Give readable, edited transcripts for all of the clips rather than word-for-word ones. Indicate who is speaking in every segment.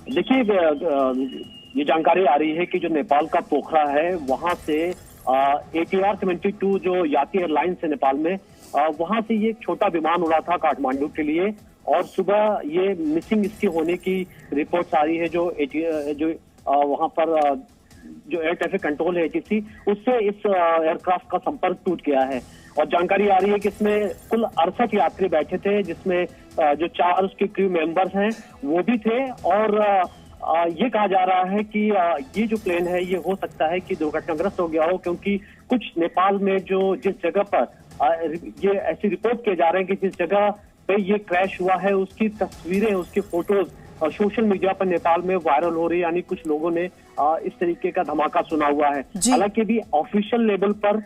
Speaker 1: देखिए, ये जानकारी आ रही है कि जो नेपाल का पोखरा है वहां से ATR 72 जो यात्री एयरलाइंस है नेपाल में, वहां से ये एक छोटा विमान उड़ा था काठमांडू के लिए। और सुबह ये मिसिंग इसके होने की रिपोर्ट्स आ रही है। जो वहां पर जो एयर ट्रैफिक कंट्रोल है ATC, उससे इस एयरक्राफ्ट का संपर्क टूट गया है। और जानकारी आ रही है कि इसमें कुल 68 यात्री बैठे थे, जिसमें जो 4 उसके क्रू मेंबर्स हैं वो भी थे। और ये कहा जा रहा है कि ये जो प्लेन है ये हो सकता है कि दुर्घटनाग्रस्त हो गया हो, क्योंकि कुछ नेपाल में जिस जगह पर ये ऐसी रिपोर्ट किए जा रहे हैं कि जिस जगह पे ये क्रैश हुआ है उसकी तस्वीरें, उसकी फोटोज सोशल मीडिया पर नेपाल में वायरल हो रही है। यानी कुछ लोगों ने इस तरीके का धमाका सुना हुआ है। हालांकि भी ऑफिशियल लेवल पर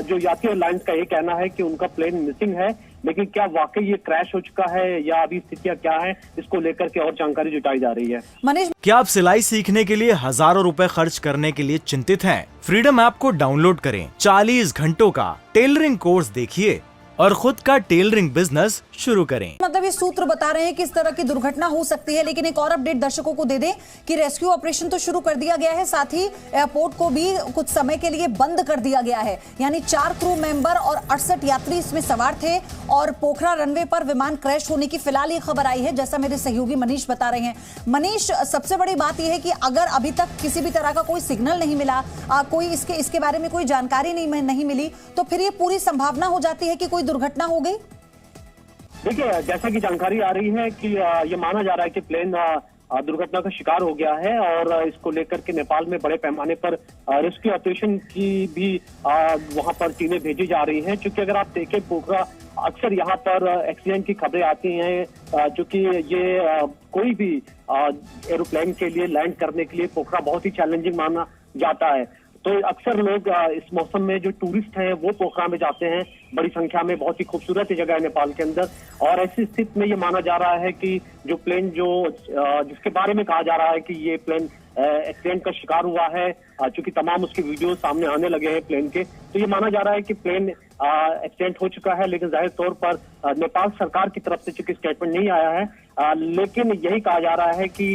Speaker 1: जो यात्री एयरलाइंस का ये कहना है कि उनका प्लेन मिसिंग है, लेकिन क्या वाकई ये क्रैश हो चुका है या अभी स्थितियां क्या है, इसको लेकर के और जानकारी जुटाई जा रही है।
Speaker 2: मनीष,
Speaker 3: क्या आप सिलाई सीखने के लिए हजारों रुपए खर्च करने के लिए चिंतित हैं? फ्रीडम ऐप को डाउनलोड करें, 40 घंटों का टेलरिंग कोर्स देखिए और खुद का टेलरिंग बिजनेस शुरू करें।
Speaker 2: मतलब ये सूत्र बता रहे हैं कि इस तरह की दुर्घटना हो सकती है। लेकिन एक और अपडेट दर्शकों को दे दें कि रेस्क्यू ऑपरेशन तो शुरू कर दिया गया है, साथ ही एयरपोर्ट को भी कुछ समय के लिए बंद कर दिया गया है। यानी 4 क्रू मेंबर और 68 यात्री इसमें सवार थे और पोखरा रनवे पर विमान क्रैश होने की फिलहाल ये खबर आई है, जैसा मेरे सहयोगी मनीष बता रहे हैं। मनीष, सबसे बड़ी बात यह है कि अगर अभी तक किसी भी तरह का कोई सिग्नल नहीं मिला, कोई इसके बारे में कोई जानकारी नहीं मिली, तो फिर ये पूरी संभावना हो जाती है कि कोई दुर्घटना हो गई।
Speaker 1: देखिए, जैसा कि जानकारी आ रही है कि ये माना जा रहा है कि प्लेन दुर्घटना का शिकार हो गया है और इसको लेकर के नेपाल में बड़े पैमाने पर रेस्क्यू ऑपरेशन की भी वहां पर टीमें भेजी जा रही हैं। क्योंकि अगर आप देखें पोखरा, अक्सर यहाँ पर एक्सीडेंट की खबरें आती हैं, क्योंकि ये कोई भी एरोप्लेन के लिए लैंड करने के लिए पोखरा बहुत ही चैलेंजिंग माना जाता है। तो अक्सर लोग इस मौसम में जो टूरिस्ट हैं वो पोखरा में जाते हैं बड़ी संख्या में। बहुत ही खूबसूरत जगह है नेपाल के अंदर। और ऐसी स्थिति में ये माना जा रहा है कि जो प्लेन जिसके बारे में कहा जा रहा है कि ये प्लेन एक्सीडेंट का शिकार हुआ है, चूंकि तमाम उसके वीडियो सामने आने लगे हैं प्लेन के, तो ये माना जा रहा है कि प्लेन एक्सीडेंट हो चुका है। लेकिन जाहिर तौर पर नेपाल सरकार की तरफ से चूंकि स्टेटमेंट नहीं आया है, लेकिन यही कहा जा रहा है कि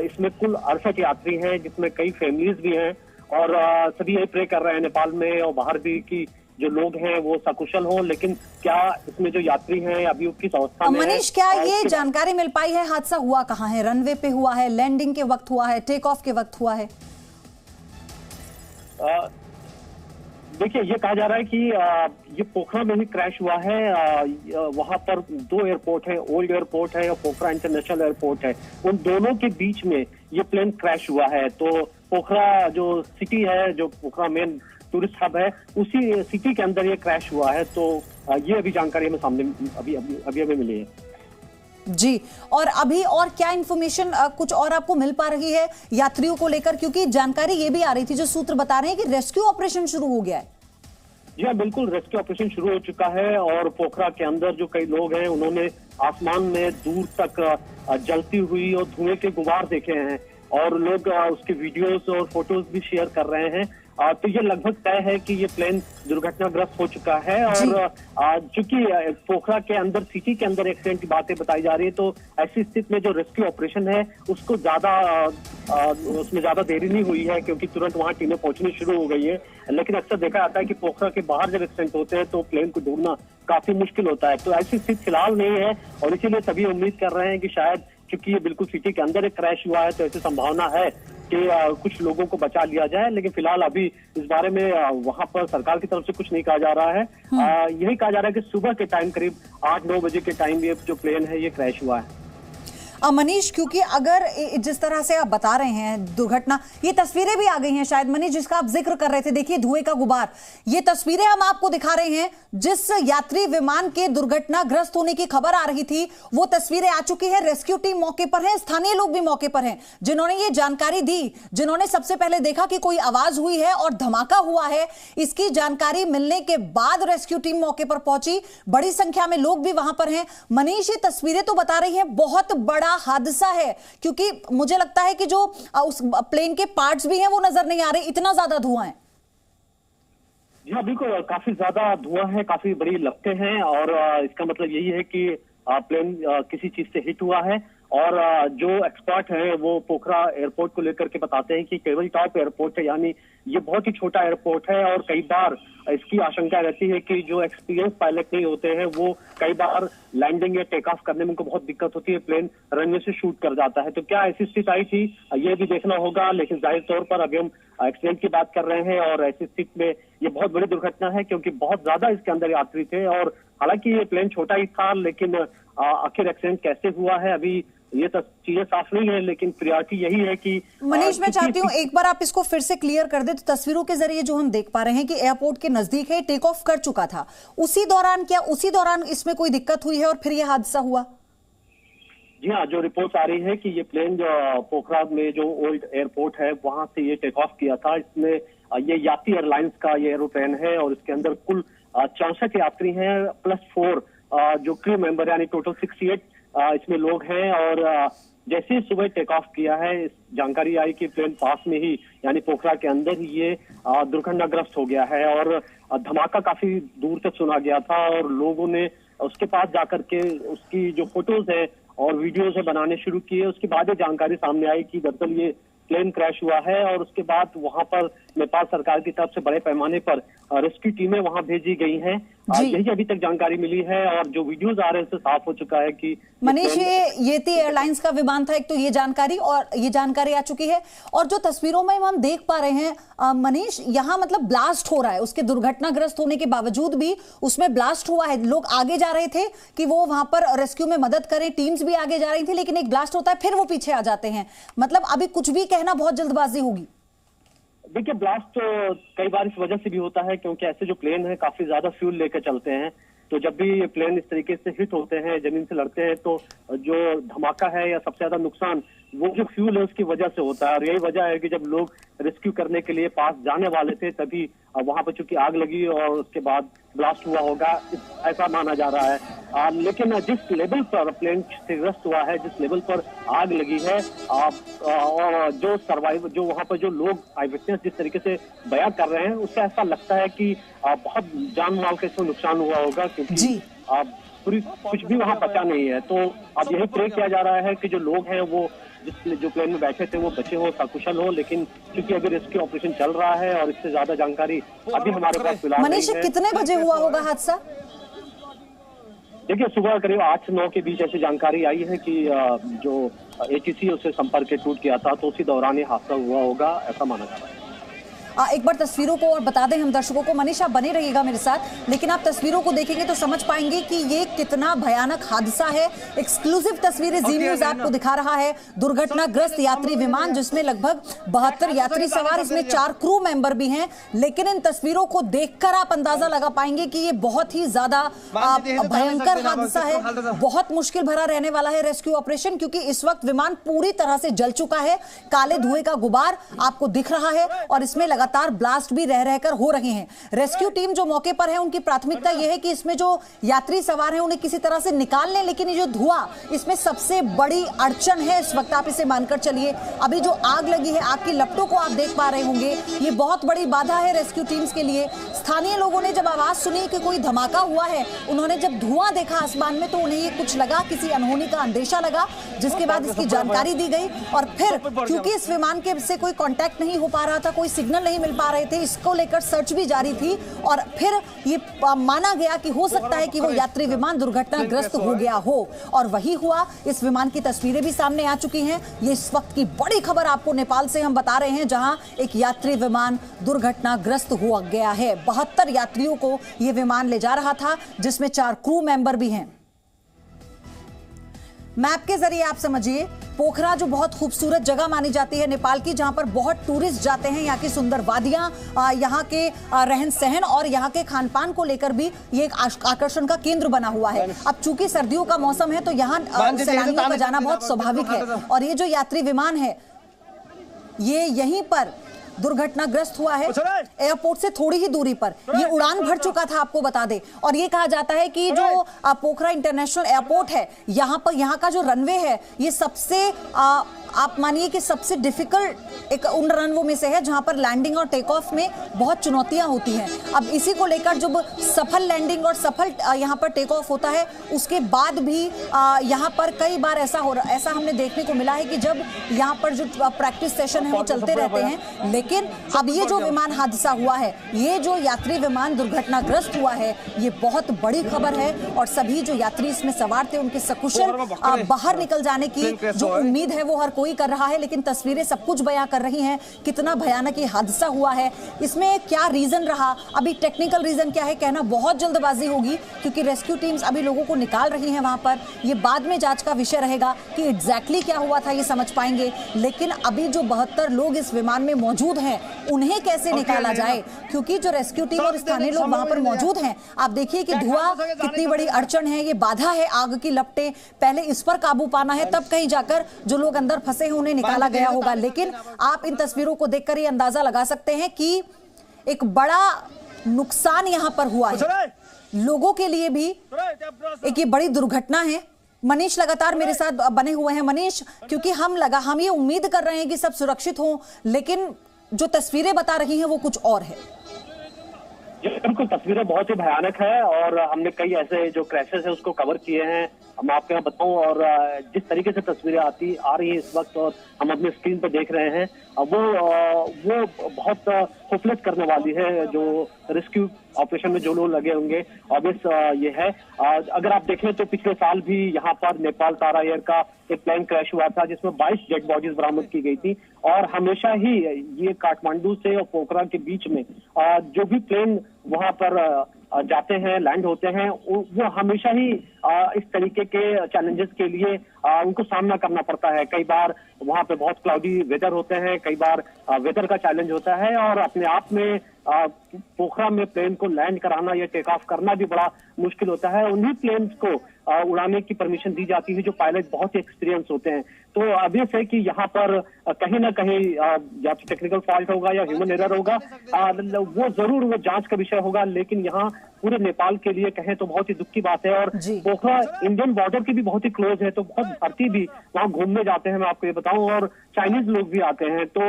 Speaker 1: इसमें कुल 68 यात्री हैं, जिसमें कई फैमिलीज भी हैं। और सभी यही प्रे कर रहे हैं नेपाल में और बाहर भी कि जो लोग हैं वो सकुशल हों। लेकिन क्या इसमें जो यात्री हैं अभी किस अवस्था में
Speaker 2: मनीष, क्या ये जानकारी मिल पाई है हादसा हुआ कहाँ है? रनवे पे हुआ है, लैंडिंग के वक्त हुआ है, टेक ऑफ के वक्त हुआ है?
Speaker 1: देखिए, ये कहा जा रहा है कि ये पोखरा में ही क्रैश हुआ है। वहां पर 2 एयरपोर्ट है, ओल्ड एयरपोर्ट है और पोखरा इंटरनेशनल एयरपोर्ट है। उन दोनों के बीच में ये प्लेन क्रैश हुआ है। तो पोखरा जो सिटी है, जो पोखरा मेन टूरिस्ट हब है, उसी सिटी के अंदर ये क्रैश हुआ है। तो ये अभी जानकारी हमें सामने अभी मिली है
Speaker 2: जी। और अभी और क्या इंफॉर्मेशन कुछ और आपको मिल पा रही है यात्रियों को लेकर? क्योंकि जानकारी ये भी आ रही थी, जो सूत्र बता रहे हैं कि रेस्क्यू ऑपरेशन शुरू हो गया है।
Speaker 1: जी हाँ, बिल्कुल, रेस्क्यू ऑपरेशन शुरू हो चुका है। और पोखरा के अंदर जो कई लोग हैं उन्होंने आसमान में दूर तक जलती हुई और धुएं के गुबार देखे हैं और लोग उसके वीडियोस और फोटोज भी शेयर कर रहे हैं। तो ये लगभग तय है कि ये प्लेन दुर्घटनाग्रस्त हो चुका है। और चूंकि पोखरा के अंदर, सिटी के अंदर एक्सीडेंट की बातें बताई जा रही है, तो ऐसी स्थिति में जो रेस्क्यू ऑपरेशन है उसको उसमें ज्यादा देरी नहीं हुई है, क्योंकि तुरंत वहां टीमें पहुंचनी शुरू हो गई है। लेकिन अक्सर देखा जाता है कि पोखरा के बाहर जब एक्सीडेंट होते हैं तो प्लेन को ढूंढना काफी मुश्किल होता है। तो ऐसी स्थिति फिलहाल नहीं है और इसीलिए सभी उम्मीद कर रहे हैं कि शायद, क्योंकि ये बिल्कुल सिटी के अंदर एक क्रैश हुआ है, तो ऐसी संभावना है कि कुछ लोगों को बचा लिया जाए। लेकिन फिलहाल अभी इस बारे में वहां पर सरकार की तरफ से कुछ नहीं कहा जा रहा है। यही कहा जा रहा है कि सुबह के टाइम करीब 8-9 बजे के टाइम ये जो प्लेन है ये क्रैश हुआ है।
Speaker 2: मनीष, क्योंकि अगर जिस तरह से आप बता रहे हैं दुर्घटना, ये तस्वीरें भी आ गई हैं शायद मनीष, जिसका आप जिक्र कर रहे थे। देखिए, धुएं का गुबार, ये तस्वीरें हम आपको दिखा रहे हैं। जिस यात्री विमान के दुर्घटनाग्रस्त होने की खबर आ रही थी वो तस्वीरें आ चुकी है। रेस्क्यू टीम मौके पर है, स्थानीय लोग भी मौके पर हैं, जिन्होंने ये जानकारी दी, जिन्होंने सबसे पहले देखा कि कोई आवाज हुई है और धमाका हुआ है। इसकी जानकारी मिलने के बाद रेस्क्यू टीम मौके पर पहुंची, बड़ी संख्या में लोग भी वहां पर हैं। मनीष, ये तस्वीरें तो बता रही हैं बहुत बड़ा हादसा है, क्योंकि मुझे लगता है कि जो उस प्लेन के पार्ट्स भी हैं वो नजर नहीं आ रहे, इतना ज्यादा धुआं है।
Speaker 1: जी हाँ, बिल्कुल, काफी ज्यादा धुआं है, काफी बड़ी लपटें हैं और इसका मतलब यही है कि प्लेन किसी चीज से हिट हुआ है। और जो एक्सपर्ट हैं वो पोखरा एयरपोर्ट को लेकर के बताते हैं कि टेबल टॉप एयरपोर्ट है, यानी ये बहुत ही छोटा एयरपोर्ट है और कई बार इसकी आशंका रहती है कि जो एक्सपीरियंस पायलट नहीं होते हैं वो कई बार लैंडिंग या टेक ऑफ करने में उनको बहुत दिक्कत होती है, प्लेन रनवे से शूट कर जाता है। तो क्या ऐसी स्थिति आई थी ये भी देखना होगा, लेकिन जाहिर तौर पर अभी हम एक्सीडेंट की बात कर रहे हैं और ऐसी स्थिति में ये बहुत बड़ी दुर्घटना है क्योंकि बहुत ज्यादा इसके अंदर यात्री थे और हालांकि ये प्लेन छोटा ही था, लेकिन आखिर एक्सीडेंट कैसे हुआ है अभी ये चीजें साफ नहीं है, लेकिन प्रायोरिटी यही है कि
Speaker 2: मनीष मैं चाहती हूँ एक बार आप इसको फिर से क्लियर कर दे। तो तस्वीरों के जरिए जो हम देख पा रहे हैं कि एयरपोर्ट के नजदीक है, टेक ऑफ कर चुका था, उसी दौरान इसमें कोई दिक्कत हुई है और फिर यह हादसा हुआ?
Speaker 1: जी हाँ, जो रिपोर्ट आ रही है कि ये प्लेन जो पोखरा में जो ओल्ड एयरपोर्ट है वहां से ये टेक ऑफ किया था। इसमें ये यात्री एयरलाइंस का ये एरोप्लेन है और इसके अंदर कुल 64 यात्री हैं प्लस 4 जो क्रू मेंबर यानी टोटल 68 इसमें लोग हैं। और जैसे ही सुबह टेक ऑफ किया है इस जानकारी आई कि प्लेन पास में ही यानी पोखरा के अंदर ही ये दुर्घटनाग्रस्त हो गया है और धमाका काफी दूर तक सुना गया था और लोगों ने उसके पास जाकर के उसकी जो फोटोज है और वीडियोज है बनाने शुरू किए। उसके बाद ये जानकारी सामने आई कि दरअसल ये प्लेन क्रैश हुआ है और उसके बाद वहां पर नेपाल सरकार की तरफ से बड़े पैमाने पर रेस्क्यू टीमें वहां भेजी गई हैं। यही अभी तक जानकारी मिली है और जो वीडियोज आ रहे हैं उससे साफ हो चुका है कि
Speaker 2: मनीष ये थी एयरलाइंस का विमान था, एक तो ये जानकारी आ चुकी है और जो तस्वीरों में हम देख पा रहे हैं मनीष, यहाँ मतलब ब्लास्ट हो रहा है, उसके दुर्घटनाग्रस्त होने के बावजूद भी उसमें ब्लास्ट हुआ है। लोग आगे जा रहे थे कि वो वहां पर रेस्क्यू में मदद करें, टीम्स भी आगे जा रही थी, लेकिन एक ब्लास्ट होता है फिर वो पीछे आ जाते हैं। मतलब अभी कुछ भी कहना बहुत जल्दबाजी होगी।
Speaker 1: देखिए ब्लास्ट कई बार इस वजह से भी होता है क्योंकि ऐसे जो प्लेन है काफी ज्यादा फ्यूल लेकर चलते हैं, तो जब भी ये प्लेन इस तरीके से हिट होते हैं, जमीन से लड़ते हैं, तो जो धमाका है या सबसे ज्यादा नुकसान वो जो फ्यूल है उसकी वजह से होता है। और यही वजह है कि जब लोग रेस्क्यू करने के लिए पास जाने वाले थे तभी वहां पर चूंकि आग लगी और उसके बाद ब्लास्ट हुआ होगा, ऐसा माना जा रहा है। लेकिन जिस लेवल पर प्लेन क्षतिग्रस्त हुआ है, जिस लेवल पर आग लगी है और जो सर्वाइव जो वहां पर जो लोग आई विटनेस जिस तरीके से बयान कर रहे हैं उससे ऐसा लगता है कि बहुत जान माल का इसमें नुकसान हुआ होगा क्योंकि पूरी कुछ भी वहां बचा नहीं है। तो अब यही प्रे किया जा रहा है कि जो लोग हैं वो जो प्लेन में बैठे थे वो बचे हो, सकुशल हो, लेकिन क्योंकि अगर रेस्क्यू ऑपरेशन चल रहा है और इससे ज्यादा जानकारी अभी हमारे पास फिलहाल
Speaker 2: मनीष कितने बजे हुआ होगा हादसा?
Speaker 1: देखिए सुबह करीब 8 से 9 के बीच ऐसी जानकारी आई है कि जो ATC उससे संपर्क टूट गया था, तो उसी दौरान ये हादसा हुआ होगा, ऐसा माना जा रहा है।
Speaker 2: एक बार तस्वीरों को और बता दें हम दर्शकों को। मनीष आप बने रहिएगा मेरे साथ, लेकिन आप तस्वीरों को देखेंगे तो समझ पाएंगे कि ये कितना भयानक हादसा है। एक्सक्लूसिव तस्वीरें जी न्यूज आपको दिखा रहा है। दुर्घटनाग्रस्त यात्री विमान जिसमें लगभग 72 यात्री सवार, इसमें 4 क्रू मेंबर भी हैं, लेकिन इन तस्वीरों को देखकर आप अंदाजा लगा पाएंगे कि ये बहुत ही ज्यादा भयंकर हादसा है। बहुत मुश्किल भरा रहने वाला है रेस्क्यू ऑपरेशन, क्योंकि इस वक्त विमान पूरी तरह से जल चुका है। काले धुएं का गुबार आपको दिख रहा है और इसमें लगातार ब्लास्ट भी रह रहकर हो रहे हैं। रेस्क्यू टीम जो मौके पर है उनकी प्राथमिकता यह है कि इसमें जो यात्री सवार हैं उन्हें किसी तरह से निकाल लें, लेकिन ये जो धुआं इसमें सबसे बड़ी अड़चन है इस वक्त। आप इसे मानकर चलिए, अभी जो आग लगी है, आग की लपटों को आप देख पा रहे होंगे, ये बहुत बड़ी बाधा है रेस्क्यू टीम्स के लिए। स्थानीय लोगों ने जब आवाज सुनी कि कोई धमाका हुआ है, उन्होंने जब धुआं देखा आसमान में तो उन्हें ये कुछ लगा, किसी अनहोनी का अंदेशा लगा, जिसके बाद इसकी जानकारी दी गई। और फिर क्योंकि इस विमान के से कोई कांटेक्ट नहीं हो पा रहा था, कोई सिग्नल नहीं मिल पा रहे थे, इसको लेकर सर्च भी जारी थी और फिर ये माना गया कि हो सकता है कि वो यात्री विमान दुर्घटनाग्रस्त हो गया हो, और वही हुआ। इस विमान की तस्वीरें भी सामने आ चुकी हैं। ये इस वक्त की बड़ी खबर आपको नेपाल से हम बता रहे हैं, जहां एक यात्री विमान दुर्घटनाग्रस्त हो गया है। 72 यात्रियों को यह विमान ले जा रहा था, जिसमें 4 क्रू मेंबर भी हैं। मैप के जरिए आप समझिए, पोखरा जो बहुत खूबसूरत जगह मानी जाती है नेपाल की, जहां पर बहुत टूरिस्ट जाते हैं, यहाँ की सुंदर वादियां, यहाँ के रहन सहन और यहाँ के खान पान को लेकर भी ये एक आकर्षण का केंद्र बना हुआ है। अब चूंकि सर्दियों का मौसम है तो यहाँ सैलानियों का जाना बहुत स्वाभाविक है। और ये जो यात्री विमान है ये यहीं पर दुर्घटनाग्रस्त हुआ है, एयरपोर्ट से थोड़ी ही दूरी पर। ये उड़ान भर चुका था, आपको बता दें। और ये कहा जाता है कि जो पोखरा इंटरनेशनल एयरपोर्ट है, यहाँ का जो रनवे है ये सबसे आप मानिए कि सबसे डिफिकल्ट एक उन रनवो में से है जहां पर लैंडिंग और टेक ऑफ में बहुत चुनौतियां होती हैं। अब इसी को लेकर जब सफल लैंडिंग और सफल यहां पर टेक ऑफ होता है, उसके बाद भी यहां पर कई बार ऐसा हमने देखने को मिला है कि जब यहां पर जो प्रैक्टिस सेशन है वो चलते रहते हैं, लेकिन अब ये जो विमान हादसा हुआ है, ये जो यात्री विमान दुर्घटनाग्रस्त हुआ है, ये बहुत बड़ी खबर है और सभी जो यात्री इसमें सवार थे उनके सकुशल बाहर निकल जाने की जो उम्मीद है वो हर कोई कर रहा है। लेकिन तस्वीरें सब कुछ बयां कर रही हैं कितना भयानक ये हादसा हुआ है। इसमें क्या रीजन रहा, अभी टेक्निकल रीजन क्या है कहना बहुत जल्दबाजी होगी, क्योंकि रेस्क्यू टीम्स अभी लोगों को निकाल रही हैं वहां पर। ये बाद में जांच का विषय रहेगा कि एग्जैक्टली क्या हुआ था, ये समझ पाएंगे। लेकिन अभी जो 72 लोग इस विमान में मौजूद हैं उन्हें कैसे निकाला जाए, क्योंकि जो रेस्क्यू टीम और स्थानीय लोग वहां पर मौजूद हैं। आप देखिए कि धुआं कितनी बड़ी अड़चन है, ये बाधा है, आग की लपटें, पहले इस पर काबू पाना है, तब कहीं जाकर जो लोग अंदर फंसे हैं उन्हें निकाला गया होगा। लेकिन आप इन तस्वीरों को देखकर ये अंदाजा लगा सकते हैं कि एक बड़ा नुकसान यहां पर हुआ है, लोगों के लिए भी एक ये बड़ी दुर्घटना है। मनीष लगातार मेरे साथ बने हुए हैं। मनीष, क्योंकि हम ये उम्मीद कर रहे हैं कि सब सुरक्षित हों, लेकिन जो तस्वीरें बता रही हैं वो कुछ और है।
Speaker 1: बिल्कुल, तस्वीरें बहुत ही भयानक है और हमने कई ऐसे जो क्रैशेस है उसको कवर किए हैं, हम आपके यहाँ बताऊं। और जिस तरीके से तस्वीरें आ रही है इस वक्त और हम अपने स्क्रीन पर देख रहे हैं, वो बहुत होपलेस करने वाली है। जो रेस्क्यू ऑपरेशन में जो लोग लगे होंगे, ऑब्वियस ये है। अगर आप देखें तो पिछले साल भी यहाँ पर नेपाल तारा एयर का एक प्लेन क्रैश हुआ था जिसमें 22 डेड बॉडीज बरामद की गई थी। और हमेशा ही ये काठमांडू से और पोखरा के बीच में जो भी प्लेन वहां पर जाते हैं, लैंड होते हैं, वो हमेशा ही इस तरीके के चैलेंजेस के लिए उनको सामना करना पड़ता है। कई बार वहां पे बहुत क्लाउडी वेदर होते हैं, कई बार वेदर का चैलेंज होता है और अपने आप में पोखरा में प्लेन को लैंड कराना या टेक ऑफ करना भी बड़ा मुश्किल होता है। उन्हीं प्लेन्स को उड़ाने की परमिशन दी जाती है जो पायलट बहुत ही एक्सपीरियंस होते हैं। तो ऑब्वियस है कि यहाँ पर कहीं ना कहीं या तो टेक्निकल फॉल्ट होगा या ह्यूमन एरर होगा, वो जरूर वो जांच का विषय होगा। लेकिन यहाँ पूरे नेपाल के लिए कहें तो बहुत ही दुख की बात है। और पोखरा इंडियन बॉर्डर की भी बहुत ही क्लोज है, तो बहुत भारतीय भी वहाँ घूमने जाते हैं, मैं आपको ये बताऊं, और चाइनीज लोग भी आते हैं। तो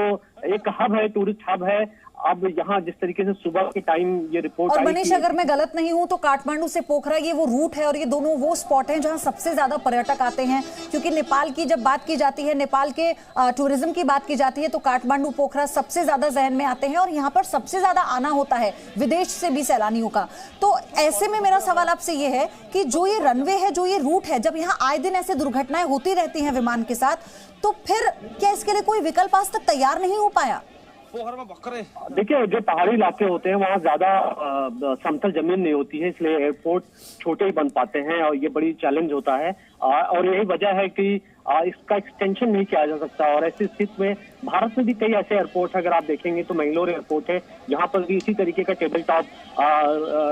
Speaker 1: एक हब है, टूरिस्ट हब है। अब यहाँ जिस तरीके से सुबह के टाइम ये रिपोर्ट
Speaker 2: और मनीष, अगर मैं गलत नहीं हूं तो काठमांडू से पोखरा ये वो रूट है और ये दोनों वो स्पॉट हैं जहां सबसे ज्यादा पर्यटक आते हैं। क्योंकि नेपाल की जब बात की जाती है, नेपाल के टूरिज्म की बात की जाती है, तो काठमांडू पोखरा सबसे ज्यादा जहन में आते हैं और यहाँ पर सबसे ज्यादा आना होता है विदेश से भी सैलानियों का। तो ऐसे में मेरा सवाल आपसे ये है कि जो ये रनवे है, जो ये रूट है, जब यहाँ आए दिन ऐसे दुर्घटनाएं होती रहती हैं विमान के साथ, तो फिर क्या इसके लिए कोई विकल्प आज तक तैयार नहीं हो पाया?
Speaker 1: देखिए, जो पहाड़ी इलाके होते हैं वहाँ ज्यादा समतल जमीन नहीं होती है, इसलिए एयरपोर्ट छोटे ही बन पाते हैं और ये बड़ी चैलेंज होता है। और यही वजह है कि इसका एक्सटेंशन नहीं किया जा सकता। और ऐसी स्थिति में भारत में भी कई ऐसे एयरपोर्ट, अगर आप देखेंगे तो मैंगलोर एयरपोर्ट है, यहाँ पर भी इसी तरीके का टेबल टॉप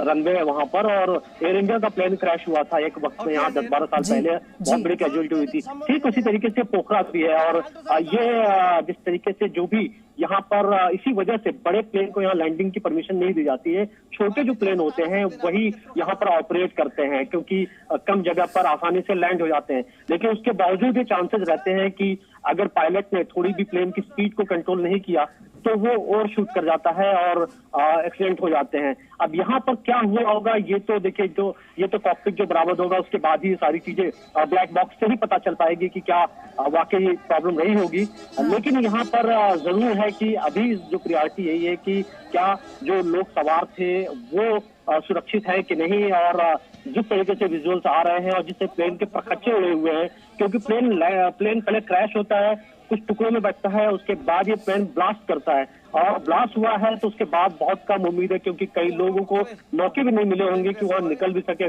Speaker 1: रनवे है वहां पर। और एयर इंडिया का प्लेन क्रैश हुआ था एक वक्त में यहाँ 10-12 साल पहले, बहुत बड़ी कैजुअलिटी हुई थी। ठीक उसी तरीके से पोखरा भी है। और ये जिस तरीके से जो भी यहाँ पर इसी वजह से बड़े प्लेन को यहाँ लैंडिंग की परमिशन नहीं दी जाती है, छोटे जो प्लेन होते हैं वही यहाँ पर ऑपरेट करते हैं, क्योंकि कम जगह पर आसानी से लैंड हो जाते हैं। लेकिन उसके बावजूद ये चांसेस रहते हैं कि अगर पायलट ने थोड़ी भी प्लेन की स्पीड को कंट्रोल नहीं किया तो वो ओवर शूट कर जाता है और एक्सीडेंट हो जाते हैं। अब यहाँ पर क्या हुआ होगा ये तो देखिए, जो ये तो कॉकपिट जो बरामद होगा उसके बाद ही सारी चीजें ब्लैक बॉक्स से ही पता चल पाएगी कि क्या वाकई प्रॉब्लम रही होगी। लेकिन यहाँ पर जरूर है कि अभी जो प्रायोरिटी यही है कि क्या जो लोग सवार थे वो सुरक्षित है कि नहीं। और जिस तरीके से विजुअल्स आ रहे हैं और जिससे प्लेन के पखच्चे उड़े हुए हैं, क्योंकि प्लेन पहले क्रैश होता है, कुछ टुकड़ों में बचता है, उसके बाद ये प्लेन ब्लास्ट करता है। और ब्लास्ट हुआ है तो उसके बाद बहुत कम उम्मीद है, क्योंकि कई लोगों को मौके भी नहीं मिले होंगे कि वहां निकल भी सके,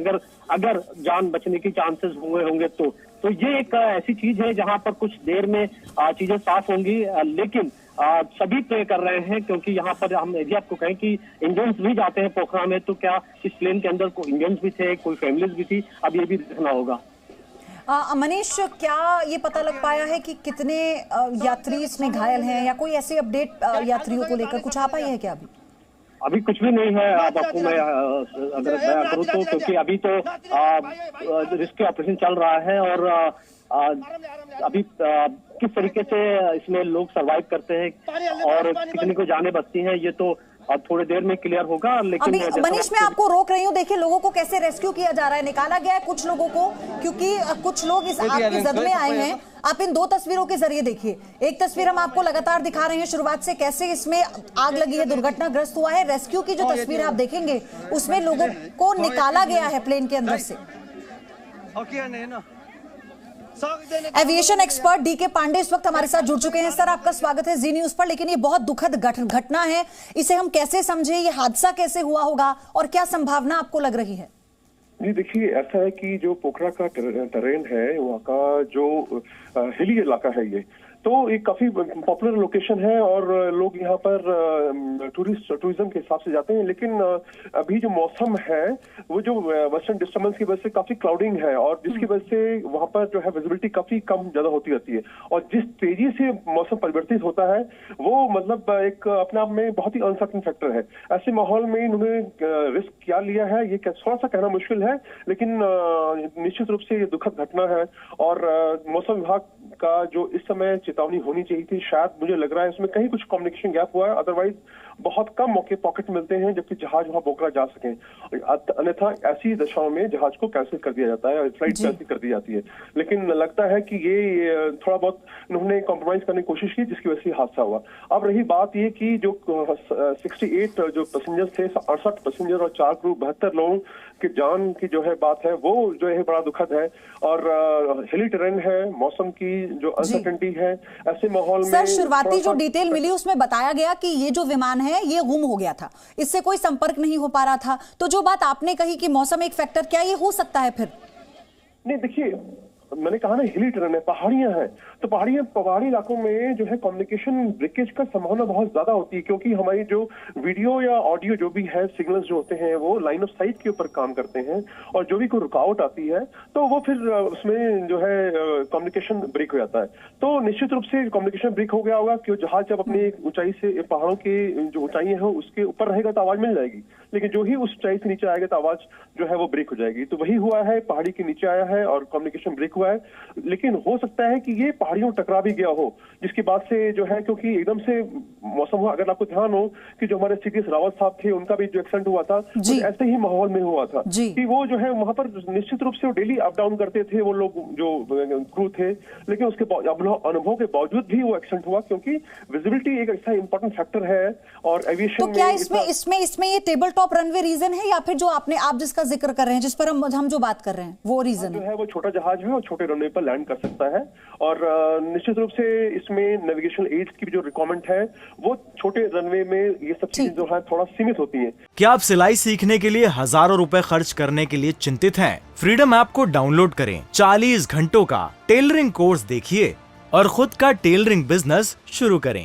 Speaker 1: अगर जान बचने की चांसेस हुए होंगे तो ये एक ऐसी चीज है जहां पर कुछ देर में चीजें साफ होंगी। लेकिन सभी प्रे कर रहे हैं, क्योंकि यहाँ पर हम यदि आपको कहें कि इंडियंस भी जाते हैं पोखरा में, तो क्या इस प्लेन के अंदर कोई इंडियंस भी थे, कोई फैमिलीज भी थी, अब ये भी देखना होगा।
Speaker 2: मनीष, क्या ये पता लग पाया है कि कितने यात्री इसमें घायल हैं या कोई ऐसी अपडेट यात्रियों को लेकर कुछ आ पाई है क्या?
Speaker 1: अभी कुछ भी नहीं है। अब आपको मैं अगर बयां करूं तो, क्योंकि अभी तो रेस्क्यू ऑपरेशन चल रहा है और अभी किस तरीके से इसमें लोग सरवाइव करते हैं और कितनी को जाने बचती हैं, ये तो अब थोड़ी देर में क्लियर होगा। लेकिन
Speaker 2: अभी मनीष मैं आपको रोक रही हूँ, देखिए लोगों को कैसे रेस्क्यू किया जा रहा है, निकाला गया है कुछ लोगों को, क्योंकि कुछ लोग इस आग की जद में आए हैं। आप इन दो तस्वीरों के जरिए देखिए, एक तस्वीर हम आपको लगातार दिखा रहे हैं शुरुआत से कैसे इसमें आग लगी है, दुर्घटनाग्रस्त हुआ है। रेस्क्यू की जो तस्वीर आप देखेंगे उसमें लोगों को निकाला गया है प्लेन के अंदर से। एविएशन एक्सपर्ट डीके पांडे इस वक्त हमारे साथ जुड़ चुके हैं। सर आपका स्वागत है जी न्यूज पर। लेकिन ये बहुत दुखद घटना है, इसे हम कैसे समझे, ये हादसा कैसे हुआ होगा और क्या संभावना आपको लग रही है?
Speaker 4: जी देखिए, ऐसा है कि जो पोखरा का टेरेन है, वहाँ का जो हिली इलाका है ये, तो ये काफी पॉपुलर लोकेशन है और लोग यहाँ पर टूरिज्म के हिसाब से जाते हैं। लेकिन अभी जो मौसम है वो जो वेस्टर्न डिस्टर्बेंस की वजह से काफी क्लाउडिंग है और जिसकी वजह से वहाँ पर जो है विजिबिलिटी काफी कम ज्यादा होती रहती है। और जिस तेजी से मौसम परिवर्तित होता है वो मतलब एक अपने आप में बहुत ही अनसर्टेन फैक्टर है। ऐसे माहौल में इन्होंने रिस्क क्या लिया है ये थोड़ा सा कहना मुश्किल है, लेकिन निश्चित रूप से ये दुखद घटना है। और मौसम विभाग का जो इस समय चेतावनी होनी चाहिए थी, शायद मुझे लग रहा है इसमें कहीं कुछ कम्युनिकेशन गैप हुआ है। अदरवाइज बहुत कम मौके पॉकेट मिलते हैं जबकि जहाज वहां पोखरा जा सके, अन्यथा ऐसी दशाओं में जहाज को कैंसिल कर दिया जाता है, फ्लाइट कैंसिल कर दी जाती है। लेकिन लगता है कि ये थोड़ा बहुत इन्होंने कॉम्प्रोमाइज करने की कोशिश की जिसकी वजह से हादसा हुआ। अब रही बात ये कि जो 68 जो पैसेंजर्स थे, 68 पैसेंजर और 4 क्रू 72 लोगों की जान की जो है बात है वो जो है बड़ा दुखद है। और हिली टेरेन है, मौसम की जो अनसर्टेनिटी है, ऐसे माहौल में
Speaker 2: सर शुरुआती जो डिटेल मिली उसमें बताया गया कि ये जो विमान है ये गुम हो गया था, इससे कोई संपर्क नहीं हो पा रहा था। तो जो बात आपने कही कि मौसम एक फैक्टर, क्या ये हो सकता है फिर?
Speaker 4: नहीं देखिए, मैंने कहा ना हिली टेरेन है, पहाड़ियां हैं, तो पहाड़ी इलाकों में जो है कम्युनिकेशन ब्रेकेज का संभावना बहुत ज्यादा होती है, क्योंकि हमारी जो वीडियो या ऑडियो जो भी है सिग्नल्स जो होते हैं वो लाइन ऑफ साइट के ऊपर काम करते हैं और जो भी कोई रुकावट आती है तो वो फिर उसमें जो है कम्युनिकेशन ब्रेक हो जाता है। तो निश्चित रूप से कम्युनिकेशन ब्रेक हो गया होगा कि जहाज जब अपनी ऊंचाई से, पहाड़ों की जो ऊंचाइयां हैं उसके ऊपर रहेगा तो आवाज मिल जाएगी, लेकिन जो ही उस ऊंचाई से नीचे आएगा तो आवाज जो है वो ब्रेक हो जाएगी। तो वही हुआ है, पहाड़ी के नीचे आया है और कम्युनिकेशन ब्रेक हुआ है। लेकिन हो सकता है कि ये पहाड़ियों टकरा भी गया हो, जिसकी बात से जो है, क्योंकि एकदम से मौसम हुआ, अगर आपको ध्यान हो कि जो हमारे सीटीएस रावत साहब थे उनका भी जो एक्सीडेंट हुआ था तो ऐसे ही माहौल में हुआ था कि वो जो है वहां पर निश्चित रूप से वो डेली अप डाउन करते थे वो लोग जो क्रू थे, लेकिन उसके अनुभव के बावजूद भी वो एक्सीडेंट हुआ, क्योंकि विजिबिलिटी एक ऐसा इंपॉर्टेंट फैक्टर है। और एविएशन
Speaker 2: तो क्या इसमें ये टेबल टॉप रनवे रीजन है या फिर जो आप जिसका जिक्र कर रहे हैं, जिस पर हम जो बात कर रहे हैं वो रीजन
Speaker 4: जो है? वो छोटा जहाज है और छोटे रनवे पर लैंड कर सकता है और निश्चित रूप से इसमें नेविगेशनल एड्स की जो रिक्वायरमेंट है वो छोटे रनवे में ये सब चीजें जो है थोड़ा सीमित होती हैं।
Speaker 3: क्या आप सिलाई सीखने के लिए हजारों रुपए खर्च करने के लिए चिंतित हैं? फ्रीडम ऐप को डाउनलोड करें, 40 घंटों का टेलरिंग कोर्स देखिए और खुद का टेलरिंग बिजनेस शुरू करें।